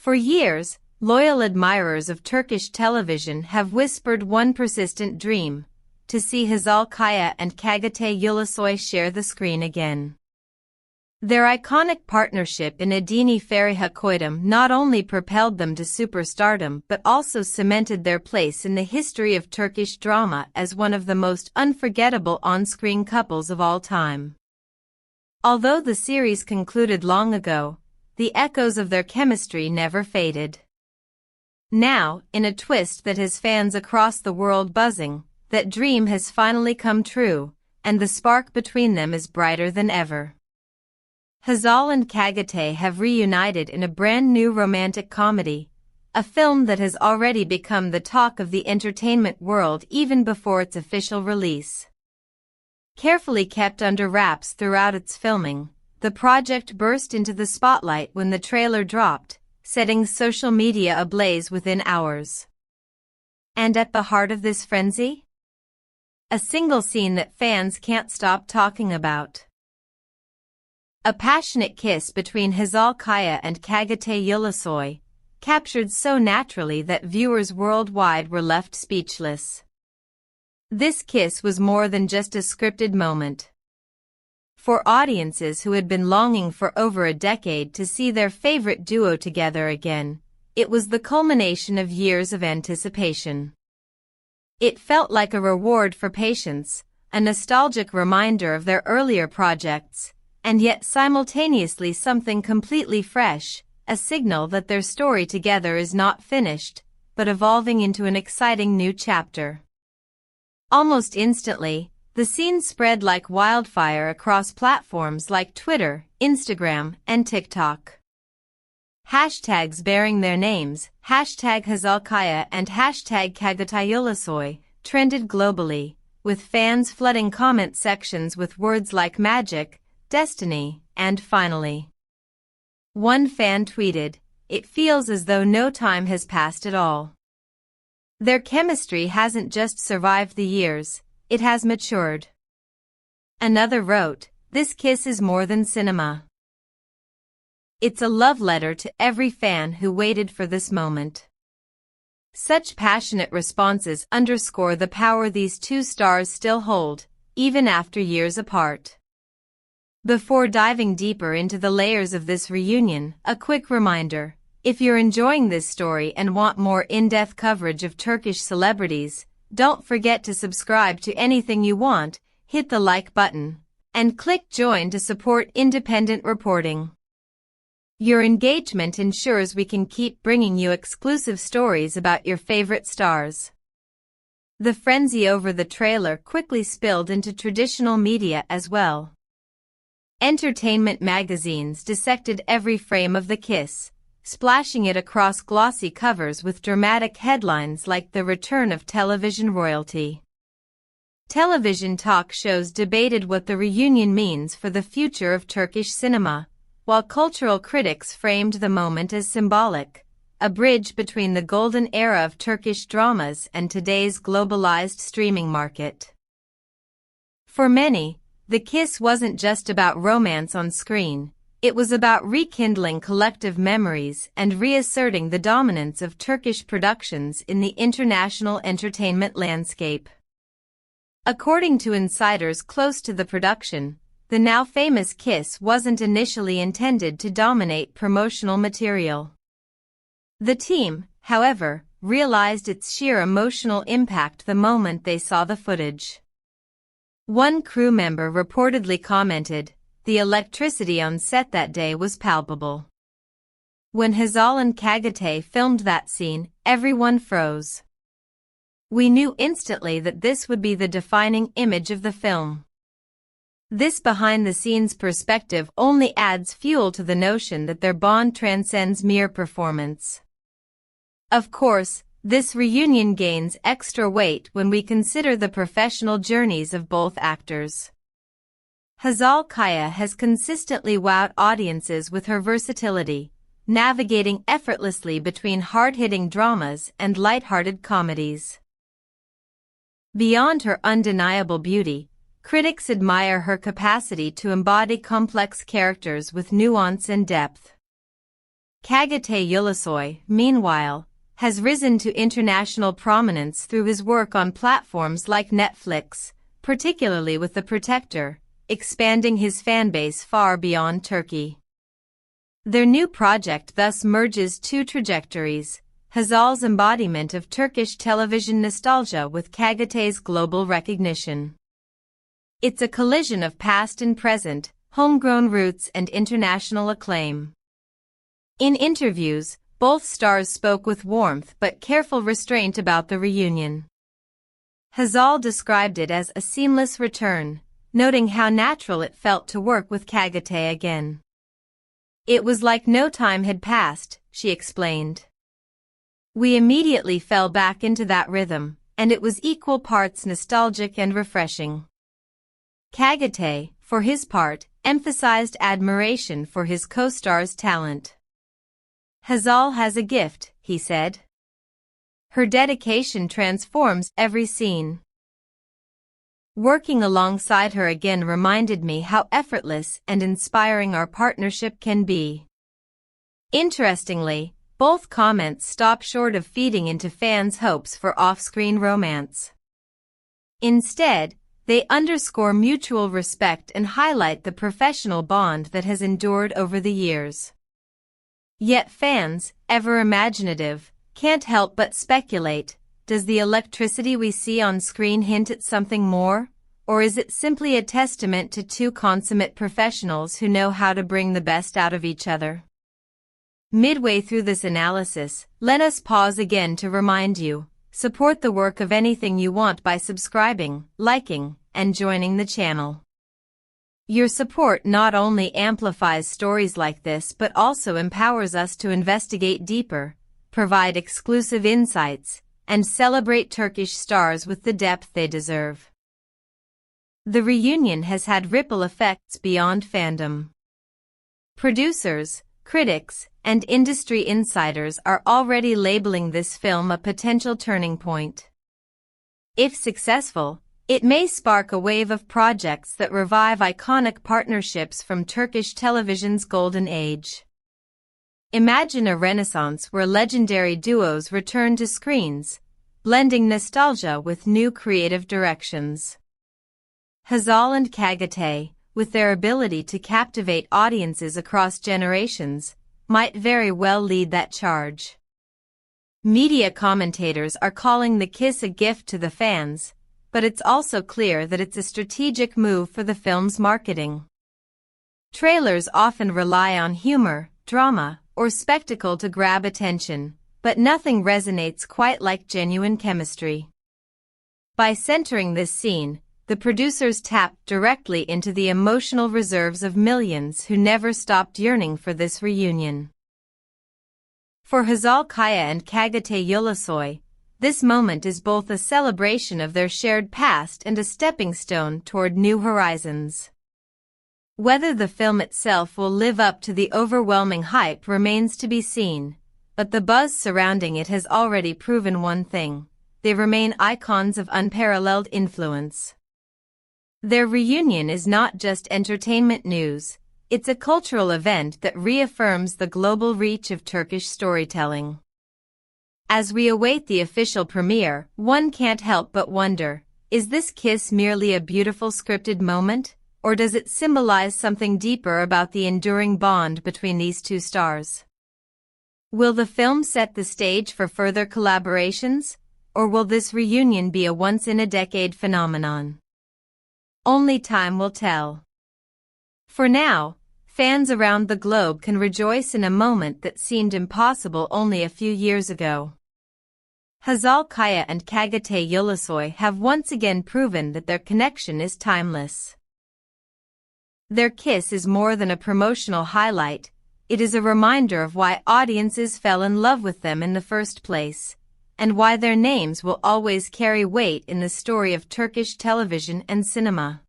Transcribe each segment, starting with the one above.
For years, loyal admirers of Turkish television have whispered one persistent dream: to see Hazal and Çağatay Ulusoy share the screen again. Their iconic partnership in Adini Feriha Koydum not only propelled them to superstardom but also cemented their place in the history of Turkish drama as one of the most unforgettable on-screen couples of all time. Although the series concluded long ago, the echoes of their chemistry never faded. Now, in a twist that has fans across the world buzzing, that dream has finally come true, and the spark between them is brighter than ever. Hazal and Çağatay have reunited in a brand new romantic comedy, a film that has already become the talk of the entertainment world even before its official release. Carefully kept under wraps throughout its filming, the project burst into the spotlight when the trailer dropped, setting social media ablaze within hours. And at the heart of this frenzy? A single scene that fans can't stop talking about. A passionate kiss between Hazal and Çağatay Ulusoy, captured so naturally that viewers worldwide were left speechless. This kiss was more than just a scripted moment. For audiences who had been longing for over a decade to see their favorite duo together again, it was the culmination of years of anticipation. It felt like a reward for patience, a nostalgic reminder of their earlier projects, and yet simultaneously something completely fresh, a signal that their story together is not finished, but evolving into an exciting new chapter. Almost instantly, the scene spread like wildfire across platforms like Twitter, Instagram, and TikTok. Hashtags bearing their names, #HazalKaya and #Çağatay Ulusoy, trended globally, with fans flooding comment sections with words like magic, destiny, and finally. One fan tweeted, "It feels as though no time has passed at all." Their chemistry hasn't just survived the years, it has matured. Another wrote, "This kiss is more than cinema. It's a love letter to every fan who waited for this moment." Such passionate responses underscore the power these two stars still hold, even after years apart. Before diving deeper into the layers of this reunion, a quick reminder: if you're enjoying this story and want more in-depth coverage of Turkish celebrities, don't forget to subscribe to Anything You Want, hit the like button, and click join to support independent reporting. Your engagement ensures we can keep bringing you exclusive stories about your favorite stars. The frenzy over the trailer quickly spilled into traditional media as well. Entertainment magazines dissected every frame of the kiss, splashing it across glossy covers with dramatic headlines like "The Return of Television Royalty." Television talk shows debated what the reunion means for the future of Turkish cinema, while cultural critics framed the moment as symbolic, a bridge between the golden era of Turkish dramas and today's globalized streaming market. For many, the kiss wasn't just about romance on screen, it was about rekindling collective memories and reasserting the dominance of Turkish productions in the international entertainment landscape. According to insiders close to the production, the now famous kiss wasn't initially intended to dominate promotional material. The team, however, realized its sheer emotional impact the moment they saw the footage. One crew member reportedly commented, "The electricity on set that day was palpable. When Hazal and Çağatay filmed that scene, everyone froze. We knew instantly that this would be the defining image of the film." This behind-the-scenes perspective only adds fuel to the notion that their bond transcends mere performance. Of course, this reunion gains extra weight when we consider the professional journeys of both actors. Hazal has consistently wowed audiences with her versatility, navigating effortlessly between hard-hitting dramas and light-hearted comedies. Beyond her undeniable beauty, critics admire her capacity to embody complex characters with nuance and depth. Çağatay Ulusoy, meanwhile, has risen to international prominence through his work on platforms like Netflix, particularly with The Protector, expanding his fanbase far beyond Turkey. Their new project thus merges two trajectories: Hazal's embodiment of Turkish television nostalgia with Çağatay's global recognition. It's a collision of past and present, homegrown roots and international acclaim. In interviews, both stars spoke with warmth but careful restraint about the reunion. Hazal described it as a seamless return, noting how natural it felt to work with Çağatay again. It was like no time had passed, she explained. We immediately fell back into that rhythm, and it was equal parts nostalgic and refreshing. Çağatay, for his part, emphasized admiration for his co-star's talent. Hazal has a gift, he said. Her dedication transforms every scene. Working alongside her again reminded me how effortless and inspiring our partnership can be. Interestingly, both comments stop short of feeding into fans' hopes for off-screen romance. Instead, they underscore mutual respect and highlight the professional bond that has endured over the years. Yet fans, ever imaginative, can't help but speculate: does the electricity we see on screen hint at something more? Or is it simply a testament to two consummate professionals who know how to bring the best out of each other? Midway through this analysis, let us pause again to remind you: support the work of Anything You Want by subscribing, liking, and joining the channel. Your support not only amplifies stories like this but also empowers us to investigate deeper, provide exclusive insights, and celebrate Turkish stars with the depth they deserve. The reunion has had ripple effects beyond fandom. Producers, critics, and industry insiders are already labeling this film a potential turning point. If successful, it may spark a wave of projects that revive iconic partnerships from Turkish television's golden age. Imagine a renaissance where legendary duos return to screens, blending nostalgia with new creative directions. Hazal and Çağatay, with their ability to captivate audiences across generations, might very well lead that charge. Media commentators are calling the kiss a gift to the fans, but it's also clear that it's a strategic move for the film's marketing. Trailers often rely on humor, drama, or spectacle to grab attention, but nothing resonates quite like genuine chemistry. By centering this scene, the producers tapped directly into the emotional reserves of millions who never stopped yearning for this reunion. For Hazal Kaya and Çağatay Ulusoy, this moment is both a celebration of their shared past and a stepping stone toward new horizons. Whether the film itself will live up to the overwhelming hype remains to be seen, but the buzz surrounding it has already proven one thing: they remain icons of unparalleled influence. Their reunion is not just entertainment news, it's a cultural event that reaffirms the global reach of Turkish storytelling. As we await the official premiere, one can't help but wonder, is this kiss merely a beautiful scripted moment, or does it symbolize something deeper about the enduring bond between these two stars? Will the film set the stage for further collaborations, or will this reunion be a once-in-a-decade phenomenon? Only time will tell. For now, fans around the globe can rejoice in a moment that seemed impossible only a few years ago. Hazal Kaya and Çağatay Ulusoy have once again proven that their connection is timeless. Their kiss is more than a promotional highlight, it is a reminder of why audiences fell in love with them in the first place, and why their names will always carry weight in the story of Turkish television and cinema.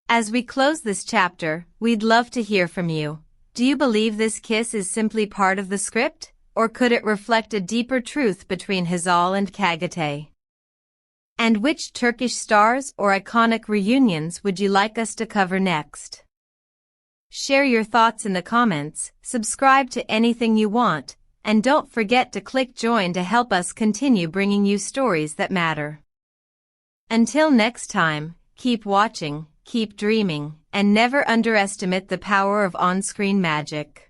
As we close this chapter, we'd love to hear from you. Do you believe this kiss is simply part of the script, or could it reflect a deeper truth between Hazal and Çağatay? And which Turkish stars or iconic reunions would you like us to cover next? Share your thoughts in the comments, subscribe to anything you want, and don't forget to click join to help us continue bringing you stories that matter. Until next time, keep watching, keep dreaming, and never underestimate the power of on-screen magic.